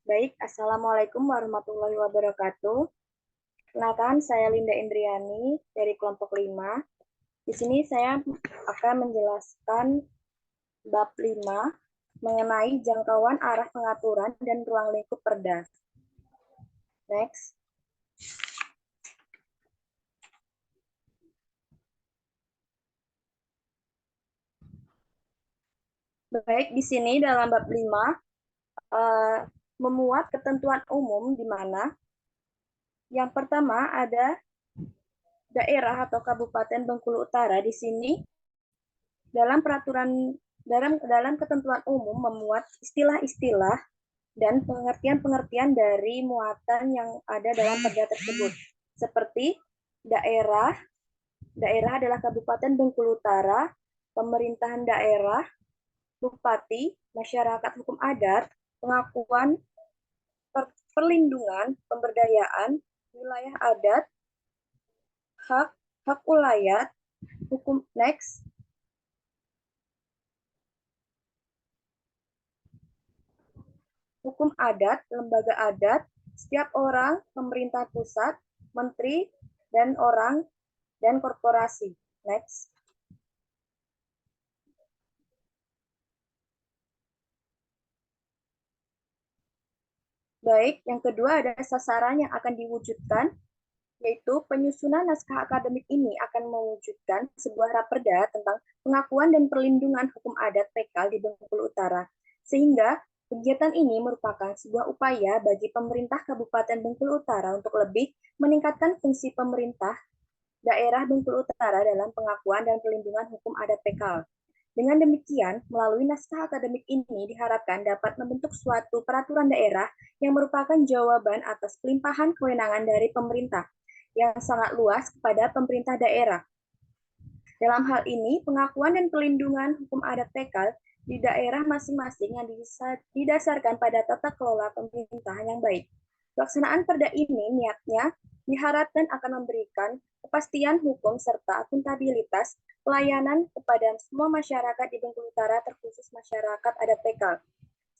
Baik, Assalamualaikum warahmatullahi wabarakatuh. Kenalkan, saya Linda Indriani dari kelompok 5. Di sini saya akan menjelaskan bab 5 mengenai jangkauan arah pengaturan dan ruang lingkup perda. Next. Baik, di sini dalam bab 5 memuat ketentuan umum di mana yang pertama ada daerah atau Kabupaten Bengkulu Utara. Di sini dalam peraturan dalam ketentuan umum memuat istilah-istilah dan pengertian-pengertian dari muatan yang ada dalam perda tersebut. Seperti daerah, daerah adalah Kabupaten Bengkulu Utara, pemerintahan daerah, bupati, masyarakat hukum adat, pengakuan, perlindungan, pemberdayaan, wilayah adat, hak, hak ulayat, hukum next, hukum adat, lembaga adat, setiap orang, pemerintah pusat, menteri, dan orang, dan korporasi. Next. Baik, yang kedua ada sasaran yang akan diwujudkan, yaitu penyusunan naskah akademik ini akan mewujudkan sebuah raperda tentang pengakuan dan perlindungan hukum adat PK di Bengkulu Utara, sehingga kegiatan ini merupakan sebuah upaya bagi pemerintah Kabupaten Bengkulu Utara untuk lebih meningkatkan fungsi pemerintah daerah Bengkulu Utara dalam pengakuan dan perlindungan hukum adat PK. Dengan demikian, melalui naskah akademik ini diharapkan dapat membentuk suatu peraturan daerah yang merupakan jawaban atas pelimpahan kewenangan dari pemerintah yang sangat luas kepada pemerintah daerah. Dalam hal ini, pengakuan dan perlindungan hukum adat PK di daerah masing-masing yang didasarkan pada tata kelola pemerintahan yang baik. Pelaksanaan perda ini niatnya diharapkan akan memberikan kepastian hukum serta akuntabilitas pelayanan kepada semua masyarakat di Bengkulu Utara, terkhusus masyarakat adat PK.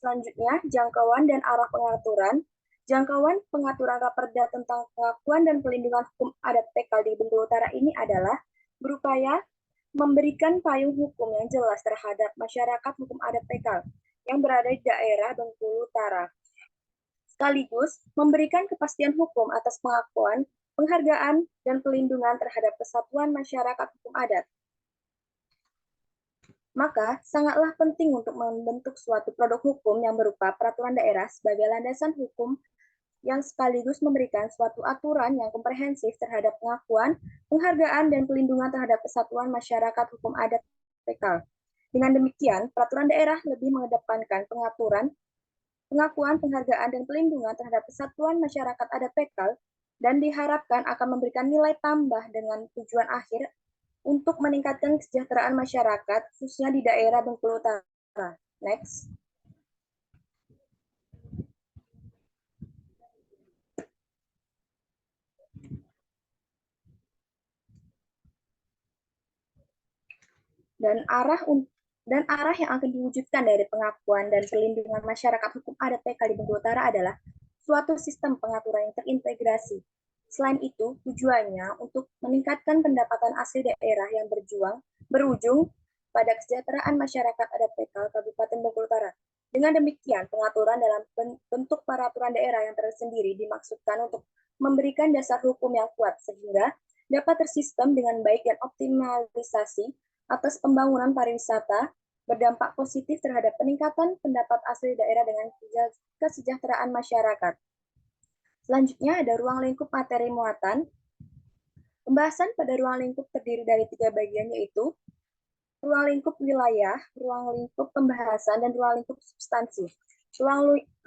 Selanjutnya, jangkauan dan arah pengaturan. Jangkauan pengaturan raperda tentang pengakuan dan perlindungan hukum adat PK di Bengkulu Utara ini adalah berupaya memberikan payung hukum yang jelas terhadap masyarakat hukum adat PK yang berada di daerah Bengkulu Utara, sekaligus memberikan kepastian hukum atas pengakuan, penghargaan, dan pelindungan terhadap kesatuan masyarakat hukum adat. Maka, sangatlah penting untuk membentuk suatu produk hukum yang berupa peraturan daerah sebagai landasan hukum yang sekaligus memberikan suatu aturan yang komprehensif terhadap pengakuan, penghargaan, dan pelindungan terhadap kesatuan masyarakat hukum adat PK. Dengan demikian, peraturan daerah lebih mengedepankan pengaturan, pengakuan, penghargaan, dan pelindungan terhadap kesatuan masyarakat adat PK dan diharapkan akan memberikan nilai tambah dengan tujuan akhir untuk meningkatkan kesejahteraan masyarakat, khususnya di daerah Bengkulu Utara. Next. Dan arah yang akan diwujudkan dari pengakuan dan perlindungan masyarakat hukum adat PK di Bengkulu Utara adalah suatu sistem pengaturan yang terintegrasi. Selain itu, tujuannya untuk meningkatkan pendapatan asli daerah yang berujung pada kesejahteraan masyarakat adat PK Kabupaten Bengkulu Utara. Dengan demikian, pengaturan dalam bentuk peraturan daerah yang tersendiri dimaksudkan untuk memberikan dasar hukum yang kuat sehingga dapat tersistem dengan baik dan optimalisasi atas pembangunan pariwisata, berdampak positif terhadap peningkatan pendapat asli daerah dengan kesejahteraan masyarakat. Selanjutnya ada ruang lingkup materi muatan. Pembahasan pada ruang lingkup terdiri dari 3 bagian, yaitu ruang lingkup wilayah, ruang lingkup pembahasan, dan ruang lingkup substansi.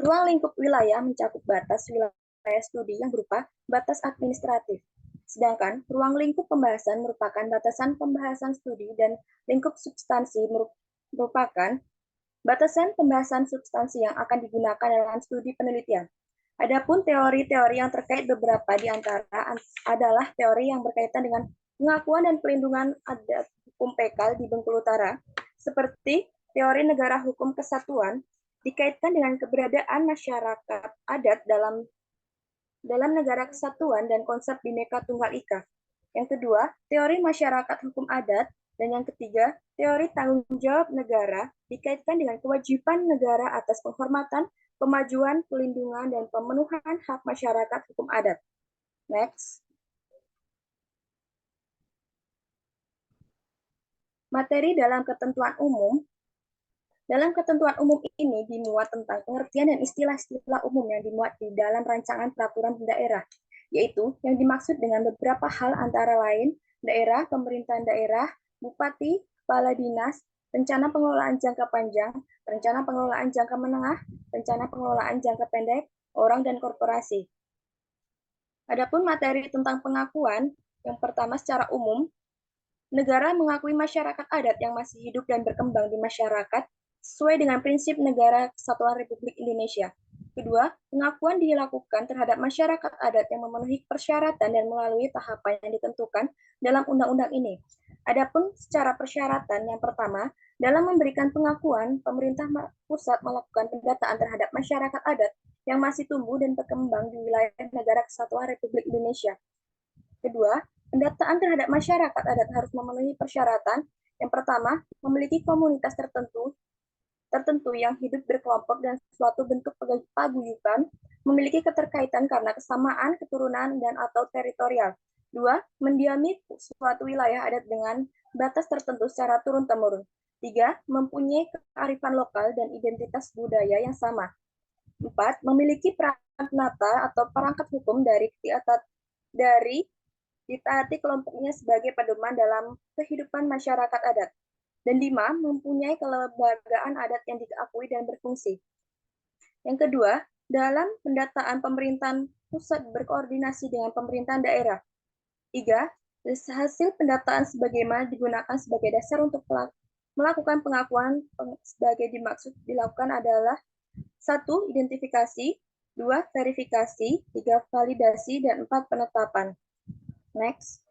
Ruang lingkup wilayah mencakup batas wilayah studi yang berupa batas administratif. Sedangkan ruang lingkup pembahasan merupakan batasan pembahasan studi dan lingkup substansi merupakan batasan pembahasan substansi yang akan digunakan dalam studi penelitian. Adapun teori-teori yang terkait beberapa di antara adalah teori yang berkaitan dengan pengakuan dan pelindungan adat hukum PK di Bengkulu Utara, seperti teori negara hukum kesatuan, dikaitkan dengan keberadaan masyarakat adat dalam negara kesatuan dan konsep Bhinneka Tunggal Ika. Yang kedua, teori masyarakat hukum adat. Dan yang ketiga, teori tanggung jawab negara dikaitkan dengan kewajiban negara atas penghormatan, pemajuan, pelindungan, dan pemenuhan hak masyarakat hukum adat. Next. Materi dalam ketentuan umum. Dalam ketentuan umum ini dimuat tentang pengertian dan istilah-istilah umum yang dimuat di dalam rancangan peraturan daerah, yaitu yang dimaksud dengan beberapa hal antara lain daerah, pemerintahan daerah, bupati, kepala dinas, rencana pengelolaan jangka panjang, rencana pengelolaan jangka menengah, rencana pengelolaan jangka pendek, orang dan korporasi. Adapun materi tentang pengakuan, yang pertama secara umum, negara mengakui masyarakat adat yang masih hidup dan berkembang di masyarakat sesuai dengan prinsip Negara Kesatuan Republik Indonesia. Kedua, pengakuan dilakukan terhadap masyarakat adat yang memenuhi persyaratan dan melalui tahapan yang ditentukan dalam undang-undang ini. Adapun secara persyaratan yang pertama, dalam memberikan pengakuan, pemerintah pusat melakukan pendataan terhadap masyarakat adat yang masih tumbuh dan berkembang di wilayah Negara Kesatuan Republik Indonesia. Kedua, pendataan terhadap masyarakat adat harus memenuhi persyaratan. Yang pertama, memiliki komunitas tertentu yang hidup berkelompok dan suatu bentuk paguyuban, memiliki keterkaitan karena kesamaan, keturunan, dan atau teritorial. Dua, mendiami suatu wilayah adat dengan batas tertentu secara turun-temurun. Tiga, mempunyai kearifan lokal dan identitas budaya yang sama. Empat, memiliki penata atau perangkat hukum dari ditaati kelompoknya sebagai pedoman dalam kehidupan masyarakat adat. Dan lima, mempunyai kelembagaan adat yang diakui dan berfungsi. Yang kedua, dalam pendataan pemerintahan pusat berkoordinasi dengan pemerintahan daerah. Tiga, hasil pendataan sebagaimana digunakan sebagai dasar untuk melakukan pengakuan sebagai dimaksud dilakukan adalah satu, identifikasi, dua, verifikasi, tiga, validasi, dan empat, penetapan. Next.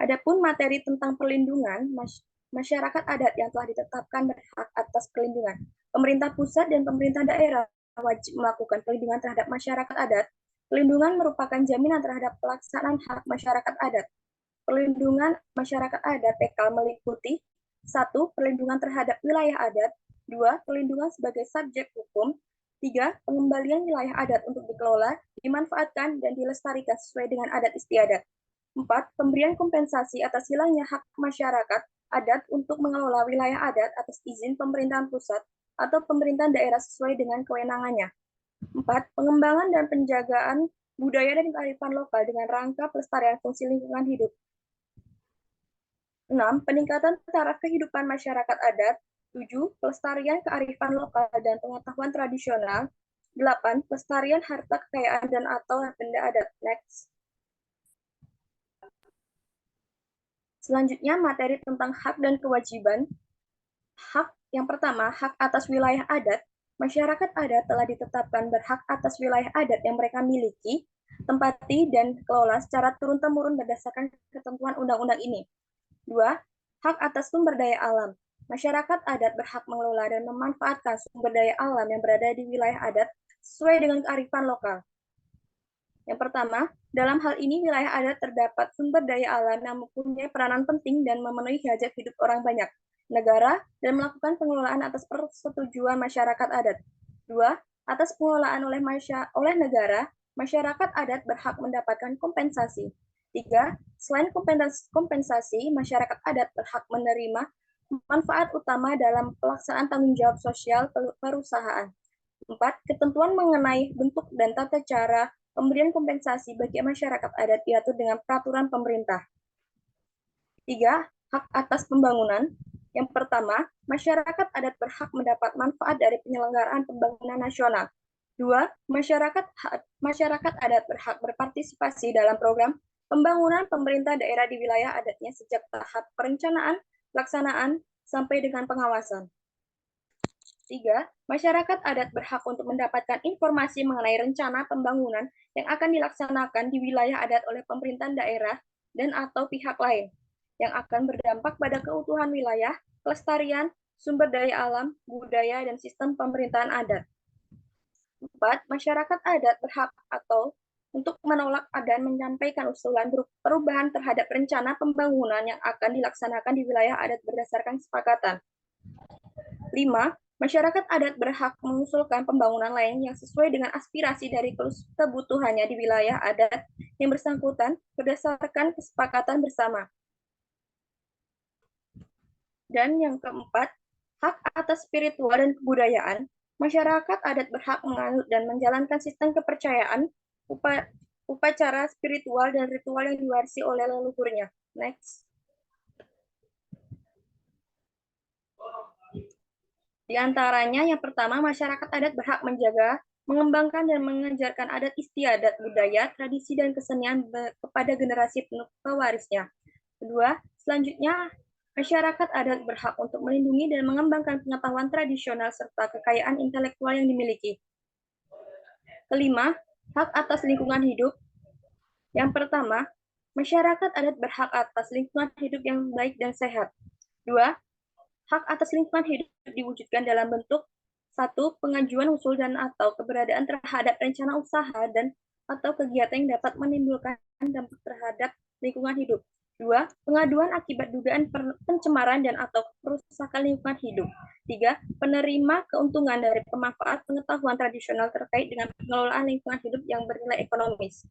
Adapun materi tentang perlindungan masyarakat adat yang telah ditetapkan berhak atas perlindungan. Pemerintah pusat dan pemerintah daerah wajib melakukan perlindungan terhadap masyarakat adat. Perlindungan merupakan jaminan terhadap pelaksanaan hak masyarakat adat. Perlindungan masyarakat adat PK meliputi 1. Perlindungan terhadap wilayah adat. 2. Perlindungan sebagai subjek hukum. 3. Pengembalian wilayah adat untuk dikelola, dimanfaatkan, dan dilestarikan sesuai dengan adat istiadat. 4. Pemberian kompensasi atas hilangnya hak masyarakat adat untuk mengelola wilayah adat atas izin pemerintahan pusat atau pemerintahan daerah sesuai dengan kewenangannya. 4. Pengembangan dan penjagaan budaya dan kearifan lokal dengan rangka pelestarian fungsi lingkungan hidup. 6. Peningkatan taraf kehidupan masyarakat adat. 7. Pelestarian kearifan lokal dan pengetahuan tradisional. 8. Pelestarian harta kekayaan dan atau benda adat. Next. Selanjutnya, materi tentang hak dan kewajiban. Hak yang pertama, hak atas wilayah adat. Masyarakat adat telah ditetapkan berhak atas wilayah adat yang mereka miliki, tempati, dan kelola secara turun-temurun berdasarkan ketentuan undang-undang ini. 2. Hak atas sumber daya alam. Masyarakat adat berhak mengelola dan memanfaatkan sumber daya alam yang berada di wilayah adat sesuai dengan kearifan lokal. Yang pertama, dalam hal ini wilayah adat terdapat sumber daya alam yang mempunyai peranan penting dan memenuhi hajat hidup orang banyak, negara, dan melakukan pengelolaan atas persetujuan masyarakat adat. 2. Atas pengelolaan oleh negara, masyarakat adat berhak mendapatkan kompensasi. 3. Selain kompensasi, masyarakat adat berhak menerima manfaat utama dalam pelaksanaan tanggung jawab sosial perusahaan. 4. Ketentuan mengenai bentuk dan tata cara pemberian kompensasi bagi masyarakat adat diatur dengan peraturan pemerintah. 3. Hak atas pembangunan. Yang pertama, masyarakat adat berhak mendapat manfaat dari penyelenggaraan pembangunan nasional. 2. Masyarakat adat berhak berpartisipasi dalam program pembangunan pemerintah daerah di wilayah adatnya sejak tahap perencanaan, pelaksanaan, sampai dengan pengawasan. 3. Masyarakat adat berhak untuk mendapatkan informasi mengenai rencana pembangunan yang akan dilaksanakan di wilayah adat oleh pemerintahan daerah dan atau pihak lain, yang akan berdampak pada keutuhan wilayah, kelestarian, sumber daya alam, budaya, dan sistem pemerintahan adat. 4. Masyarakat adat berhak atau untuk menolak dan menyampaikan usulan perubahan terhadap rencana pembangunan yang akan dilaksanakan di wilayah adat berdasarkan kesepakatan. 5. Masyarakat adat berhak mengusulkan pembangunan lain yang sesuai dengan aspirasi dari kebutuhannya di wilayah adat yang bersangkutan berdasarkan kesepakatan bersama. Dan yang keempat, hak atas spiritual dan kebudayaan. Masyarakat adat berhak menganut dan menjalankan sistem kepercayaan, upacara spiritual dan ritual yang diwarisi oleh leluhurnya. Next. Di antaranya, yang pertama, masyarakat adat berhak menjaga, mengembangkan, dan mengajarkan adat istiadat, budaya, tradisi, dan kesenian kepada generasi pewarisnya. Kedua, selanjutnya, masyarakat adat berhak untuk melindungi dan mengembangkan pengetahuan tradisional serta kekayaan intelektual yang dimiliki. Kelima, hak atas lingkungan hidup. Yang pertama, masyarakat adat berhak atas lingkungan hidup yang baik dan sehat. Dua, hak atas lingkungan hidup diwujudkan dalam bentuk 1. Pengajuan usul dan atau keberadaan terhadap rencana usaha dan atau kegiatan yang dapat menimbulkan dampak terhadap lingkungan hidup. 2. Pengaduan akibat dugaan pencemaran dan atau kerusakan lingkungan hidup. 3. Penerima keuntungan dari pemanfaat pengetahuan tradisional terkait dengan pengelolaan lingkungan hidup yang bernilai ekonomis.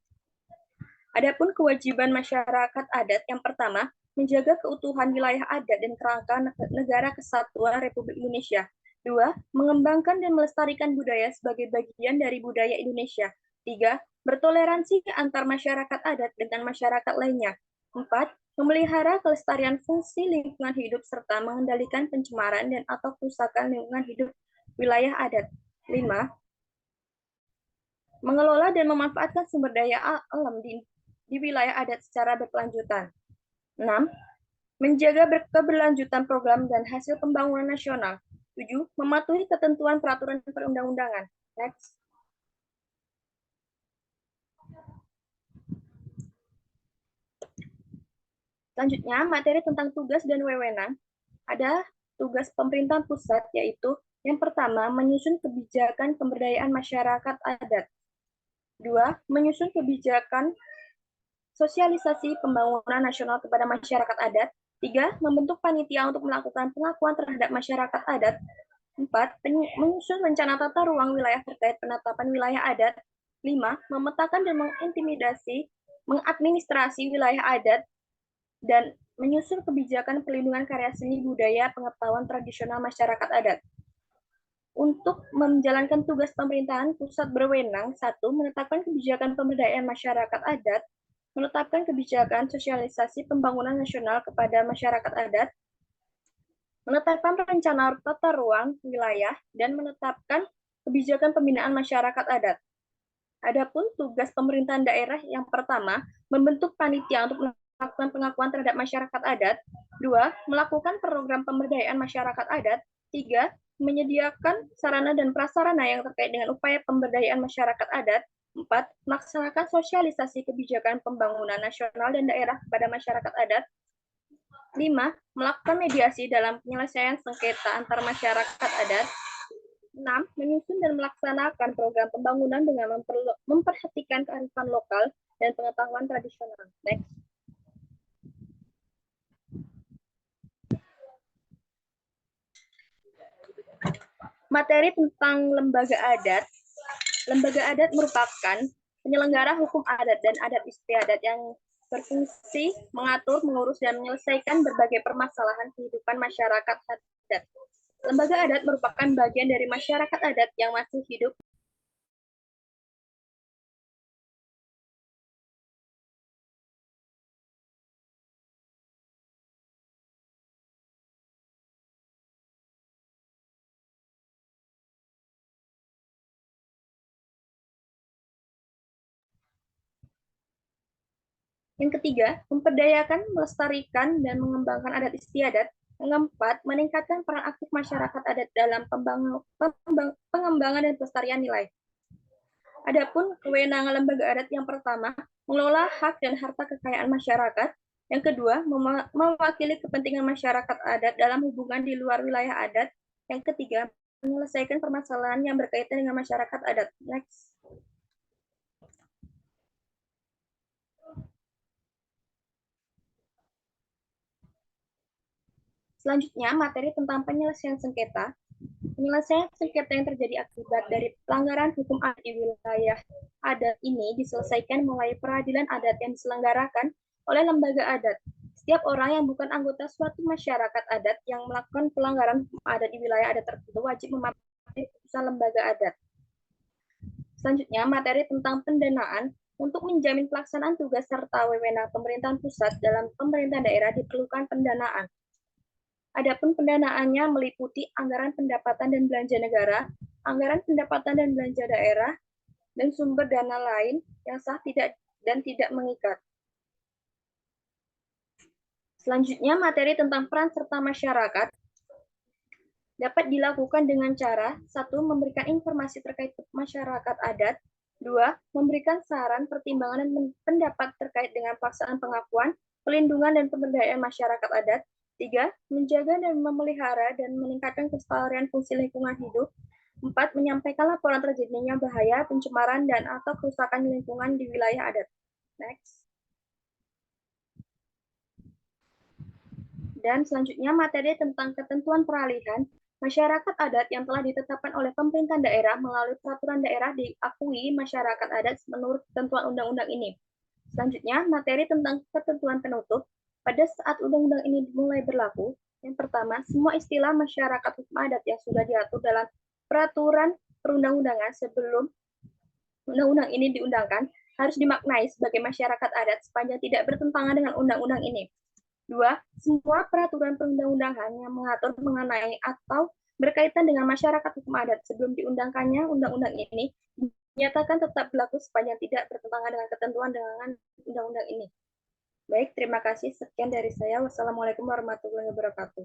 Adapun kewajiban masyarakat adat yang pertama, menjaga keutuhan wilayah adat dan kerangka negara kesatuan Republik Indonesia. 2. Mengembangkan dan melestarikan budaya sebagai bagian dari budaya Indonesia. 3. Bertoleransi antar masyarakat adat dengan masyarakat lainnya. 4. Memelihara kelestarian fungsi lingkungan hidup serta mengendalikan pencemaran dan atau kerusakan lingkungan hidup wilayah adat. 5. Mengelola dan memanfaatkan sumber daya alam di wilayah adat secara berkelanjutan. 6. Menjaga keberlanjutan program dan hasil pembangunan nasional. 7. Mematuhi ketentuan peraturan perundang-undangan. Next. Selanjutnya, materi tentang tugas dan wewenang. Ada tugas pemerintahan pusat, yaitu yang pertama, menyusun kebijakan pemberdayaan masyarakat adat. 2. Menyusun kebijakan sosialisasi pembangunan nasional kepada masyarakat adat. 3. Membentuk panitia untuk melakukan pengakuan terhadap masyarakat adat. 4. Menyusun rencana tata ruang wilayah terkait penetapan wilayah adat. 5. Memetakan dan mengadministrasi wilayah adat. Dan menyusun kebijakan perlindungan karya seni budaya pengetahuan tradisional masyarakat adat. Untuk menjalankan tugas pemerintahan pusat berwenang, 1. Menetapkan kebijakan pemberdayaan masyarakat adat, menetapkan kebijakan sosialisasi pembangunan nasional kepada masyarakat adat, menetapkan rencana tata ruang wilayah, dan menetapkan kebijakan pembinaan masyarakat adat. Adapun tugas pemerintahan daerah yang pertama, membentuk panitia untuk melakukan pengakuan terhadap masyarakat adat. 2. Melakukan program pemberdayaan masyarakat adat. 3. Menyediakan sarana dan prasarana yang terkait dengan upaya pemberdayaan masyarakat adat. 4. Melaksanakan sosialisasi kebijakan pembangunan nasional dan daerah kepada masyarakat adat. 5. Melakukan mediasi dalam penyelesaian sengketa antar masyarakat adat. 6. Menyusun dan melaksanakan program pembangunan dengan memperhatikan kearifan lokal dan pengetahuan tradisional. Next. Materi tentang lembaga adat. Lembaga adat merupakan penyelenggara hukum adat dan adat istiadat yang berfungsi mengatur, mengurus, dan menyelesaikan berbagai permasalahan kehidupan masyarakat adat. Lembaga adat merupakan bagian dari masyarakat adat yang masih hidup Yang ketiga, memperdayakan, melestarikan, dan mengembangkan adat istiadat. Yang keempat, meningkatkan peran aktif masyarakat adat dalam pengembangan dan pelestarian nilai. Adapun kewenangan lembaga adat yang pertama, mengelola hak dan harta kekayaan masyarakat. Yang kedua, mewakili kepentingan masyarakat adat dalam hubungan di luar wilayah adat. Yang ketiga, menyelesaikan permasalahan yang berkaitan dengan masyarakat adat. Next. Selanjutnya, materi tentang penyelesaian sengketa. Penyelesaian sengketa yang terjadi akibat dari pelanggaran hukum adat di wilayah adat ini diselesaikan melalui peradilan adat yang diselenggarakan oleh lembaga adat. Setiap orang yang bukan anggota suatu masyarakat adat yang melakukan pelanggaran hukum adat di wilayah adat tertentu wajib mematuhi putusan lembaga adat. Selanjutnya, materi tentang pendanaan. Untuk menjamin pelaksanaan tugas serta wewenang pemerintahan pusat dalam pemerintahan daerah diperlukan pendanaan. Adapun pendanaannya meliputi anggaran pendapatan dan belanja negara, anggaran pendapatan dan belanja daerah, dan sumber dana lain yang sah dan tidak mengikat. Selanjutnya, materi tentang peran serta masyarakat dapat dilakukan dengan cara: 1. Memberikan informasi terkait masyarakat adat. 2. Memberikan saran, pertimbangan, dan pendapat terkait dengan pelaksanaan pengakuan, pelindungan, dan pemberdayaan masyarakat adat. 3. Menjaga dan memelihara dan meningkatkan kelestarian fungsi lingkungan hidup. 4. Menyampaikan laporan terjadinya bahaya, pencemaran, dan atau kerusakan lingkungan di wilayah adat. Next. Dan selanjutnya materi tentang ketentuan peralihan. Masyarakat adat yang telah ditetapkan oleh pemerintah daerah melalui peraturan daerah diakui masyarakat adat menurut ketentuan undang-undang ini. Selanjutnya, materi tentang ketentuan penutup. Pada saat undang-undang ini dimulai berlaku, yang pertama, semua istilah masyarakat hukum adat yang sudah diatur dalam peraturan perundang-undangan sebelum undang-undang ini diundangkan harus dimaknai sebagai masyarakat adat sepanjang tidak bertentangan dengan undang-undang ini. 2. Semua peraturan perundang-undangan yang mengatur mengenai atau berkaitan dengan masyarakat hukum adat sebelum diundangkannya undang-undang ini dinyatakan tetap berlaku sepanjang tidak bertentangan dengan ketentuan dengan undang-undang ini. Baik, terima kasih. Sekian dari saya. Wassalamualaikum warahmatullahi wabarakatuh.